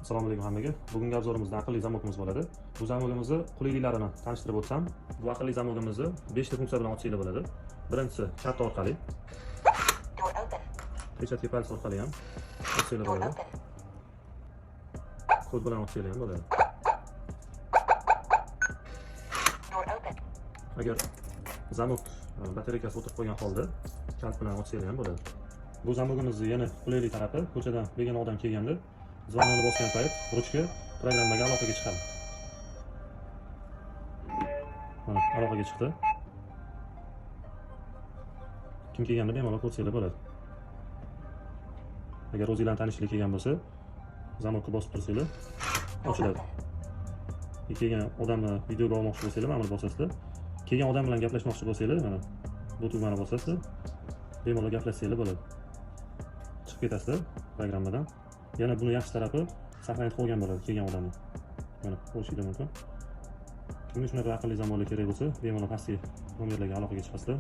Assalomu alaykum hammaga. Bugungi obzorimizda aqlli zamokimiz bo'ladi. Bu zamogimizni qulayliklarini tanishtirib o'tsam, bu aqlli zamogimizni 5 ta funksiya bilan ochishinglar bo'ladi. Birinchisi katta orqali. Pechatga pals orqali ham ochishinglar bo'ladi. Kod bilan ochishinglar ham bo'ladi. Agar zamok batareykasi o'tirib qolgan holda kalt bilan ochishinglar ham bo'ladi. Bu zamogimizni yana qulaylik tarafi, ko'chadan begona odam kelganda zvonini bosgan payt ruchka programmaga aloqaga chiqadi. Mana aloqaga chiqdi. Kim kelganini bemalol ko'rsanglar bo'ladi. Agar o'zingizlarni tanishlik kelgan bo'lsa, zamokni bosib tursanglar ochiladi. Kelgan odamni videoga olmoqchi bo'lsanglar, mana buni bosasizlar. Kelgan odam bilan gaplashmoqchi bo'lsanglar, mana bu tugmani bosasizlar. Bemalol gaplashsanglar bo'ladi. Chiqib ketasizlar programmadan. Yana buni yaxshi tarafi saqlanib qolgan bo'ladi kelgan odamni. Mana qo'yishinglar mumkin. Kimga shunaqa aqlli zamonlar kerak bo'lsa, bemalol pastki nomerlarga aloqaga chiqasizlar.